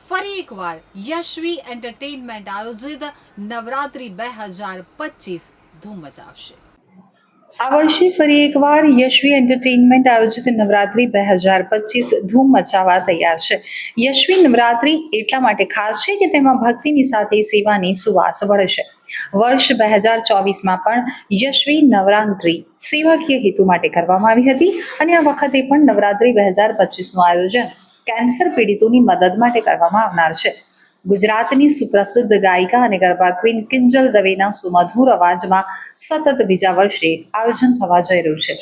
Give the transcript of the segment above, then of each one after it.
ફરી એકવાર યશવી એન્ટરટેનમેન્ટ આયોજિત નવરાત્રી 2025 ધૂમ મચાવશે। આ વર્ષે ફરી એકવાર યશવી એન્ટરટેનમેન્ટ આયોજિત નવરાત્રી 2025 ધૂમ મચાવવા તૈયાર છે। યશવી નવરાત્રી એટલા માટે ખાસ છે કે તેમાં ભક્તિની સાથે સેવાની સુવાસ વળે છે। વર્ષ 2024માં પણ યશવી નવરાત્રી સેવાકીય હેતુ માટે કરવામાં આવી હતી અને આ વખતે પણ નવરાત્રી 2025નું આયોજન કેન્સર પીડિતોની મદદ માટે કરવામાં આવનાર છે। ગુજરાતની સુપ્રસિદ્ધ ગાયિકા અને ગરબા ક્વીન કિંજલ દવેના સુમધુર અવાજમાં સતત બીજા વર્ષે આયોજન થવા જઈ રહ્યું છે।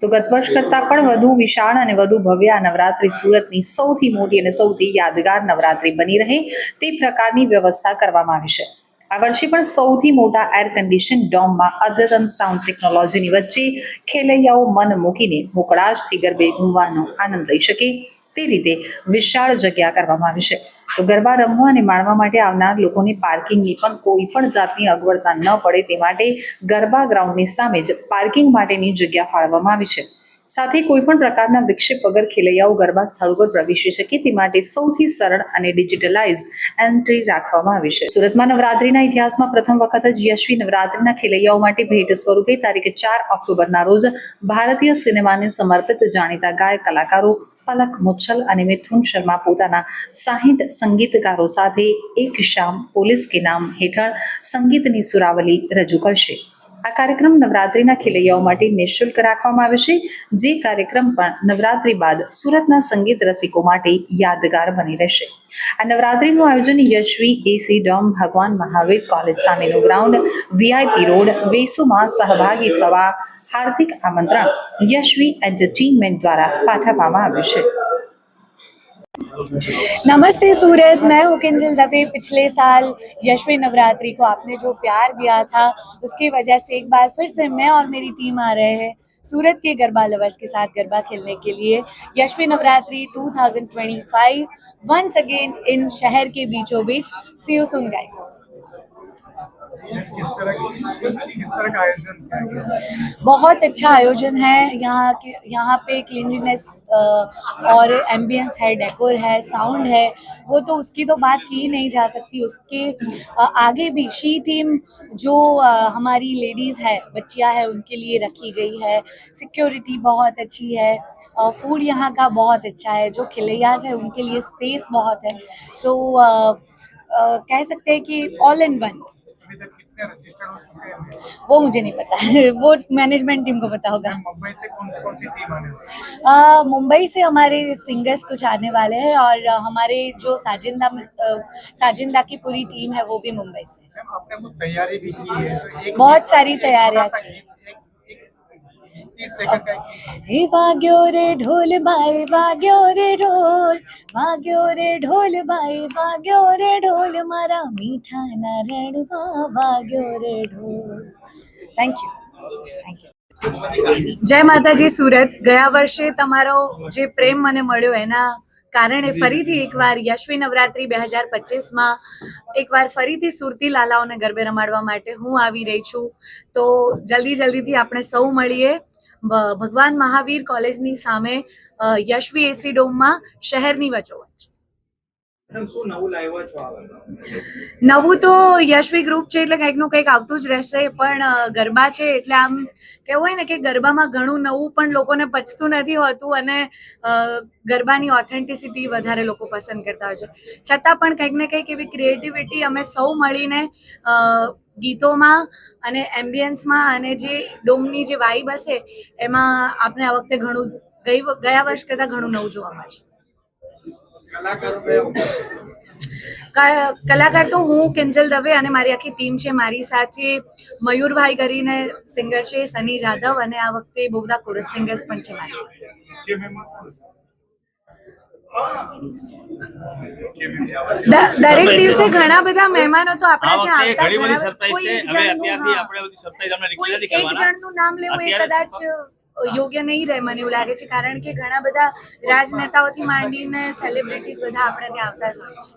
તો ગત વર્ષ કરતાં પણ વધુ વિશાળ અને વધુ ભવ્ય આ નવરાત્રી સુરતની સૌથી મોટી અને સૌથી યાદગાર નવરાત્રી બની રહે તે પ્રકારની વ્યવસ્થા કરવામાં આવી છે। આ વર્ષે પણ સૌથી મોટા એર કન્ડિશન ડોમમાં અદ્યતન સાઉન્ડ ટેકનોલોજીની વચ્ચે ખેલૈયાઓ મન મૂકીને મોકળાશથી ગરબે ઘૂમવાનો આનંદ લઈ શકે તે રીતે વિશાળ જગ્યા કરવામાં આવી છે। તો ગરબા રમવા અને માણવા માટે આવનાર લોકોને પાર્કિંગની પણ કોઈ પણ જાતની અગવડતા ન પડે તે માટે ગરબા ગ્રાઉન્ડની સામે જ પાર્કિંગ માટેની જગ્યા ફાળવવામાં આવી છે। સાથે કોઈ પણ પ્રકારના વિક્ષેપ વગર ખેલૈયાઓ ગરબા સ્થળ પર પ્રવેશી શકે તે માટે સૌથી સરળ અને ડિજિટલાઇઝ એન્ટ્રી રાખવામાં આવી છે। સુરતમાં નવરાત્રીના ઇતિહાસમાં પ્રથમ વખત જ યશવી નવરાત્રીના ખેલૈયાઓ માટે ભેટ સ્વરૂપે તારીખ 4 ઓક્ટોબરના રોજ ભારતીય સિનેમાને સમર્પિત જાણીતા ગાયક કલાકારો પલક મુચ્છલ અને મિથુન શર્મા પોતાના 60 સંગીતકારો સાથે એક શામ પોલીસ કે નામ હેઠળ સંગીતની સુરાવલી રજૂ કરશે। આ કાર્યક્રમ નવરાત્રીના ખેલૈયાઓ માટે નિઃશુલ્ક રાખવામાં આવે છે, જે કાર્યક્રમ પણ નવરાત્રી બાદ સુરતના સંગીત રસિકો માટે યાદગાર બની રહેશે। આ નવરાત્રીનું આયોજન યશવી એસી ડોમ ભગવાન મહાવીર કોલેજ સામેનું ગ્રાઉન્ડ વીઆઈપી રોડ વેસુમાં સહભાગી થવા हार्दिक आमंत्रण यशवी एंटरटेनमेंट द्वारा पाठवવામાં આવ્યું છે। नमस्ते सूरत, मैं हूँ किंजल दवे। पिछले साल यशवी नवरात्रि को आपने जो प्यार दिया था उसकी वजह से एक बार फिर से मैं और मेरी टीम आ रहे हैं सूरत के गरबा लवर्स के साथ गरबा खेलने के लिए। Yashvi Navratri 2025 once again in शहर के बीचों बीच। सी यू सून गाइस। किस तरह का आयोजन? बहुत अच्छा आयोजन है यहाँ पे क्लीनलीनेस और एम्बियंस है, डेकोर है, साउंड है, वो तो उसकी तो बात की ही नहीं जा सकती। उसके आगे भी शी टीम जो हमारी लेडीज़ है, बच्चियाँ है, उनके लिए रखी गई है। सिक्योरिटी बहुत अच्छी है, फूड यहाँ का बहुत अच्छा है, जो खिलैयाज है उनके लिए स्पेस बहुत है। सो कह सकते हैं कि ऑल इन वन। वो मुझे नहीं पता वो मैनेजमेंट टीम को पता होगा। मुंबई से कौन सी टीम आने वाली है? मुंबई से हमारे सिंगर्स कुछ आने वाले हैं और हमारे जो साजिंदा की पूरी टीम है वो भी मुंबई से। आपने कुछ तैयारी भी की है? बहुत सारी तैयारियां की। 30 सेकंड का हे वाग्यो रे ढोल बाए वाग्यो रे ढोल, वाग्यो रे ढोल बाए वाग्यो रे ढोल, मारा मीठा ना रड़वा वाग्यो रे ढोल। Thank you. जय माताजी सूरत। ગયા વર્ષે તમારો જે પ્રેમ મને મળ્યો એના કારણે ફરીથી એકવાર યશવી નવરાત્રી 2025માં એકવાર ફરીથી સુરતી લાલાઓને ગરબે રમાડવા માટે હું આવી રહી છું। તો જલ્દીથી આપણે સૌ મળીએ ભગવાન મહાવીર કોલેજની સામે યશવી એસી ડોમમાં શહેરની વચ્ચોવચ્ચ। નવું તો યશવી ગ્રુપ છે એટલે કંઈકનું કંઈક આવતું જ રહેશે, પણ ગરબા છે એટલે આમ કેવું હોય ને કે ગરબામાં ઘણું નવું પણ લોકોને પચતું નથી હોતું અને ગરબાની ઓથેન્ટિસિટી વધારે લોકો પસંદ કરતા હોય છે। છતાં પણ કંઈક ને કંઈક એવી ક્રિએટિવિટી અમે સૌ મળીને ગીતોમાં અને એમ્બિયન્સમાં અને જે ડોમની જે વાઇબ હશે એમાં આપણે આ વખતે ઘણું ગયા વર્ષ કરતાં ઘણું નવું જોવા મળશે। કલાકાર તો હું કિંજલ દવે અને મારી આખી ટીમ છે। મારી સાથે મયુરભાઈ કરીને સિંગર છે, સની જાદવ, અને આ વખતે બહુ બધા કોરસ સિંગર્સ પણ છે મારી સાથે। દરેક દિવસે ઘણા બધા મહેમાનો તો આપણા ત્યાં આવતા એક જણનું નામ લેવું એ કદાચ યોગ્ય નહીં રહે મને એવું લાગે છે, કારણ કે ઘણા બધા રાજનેતાઓથી માંડીને સેલિબ્રિટીઝ બધા આપણે ત્યાં આવતા જ હોય છે।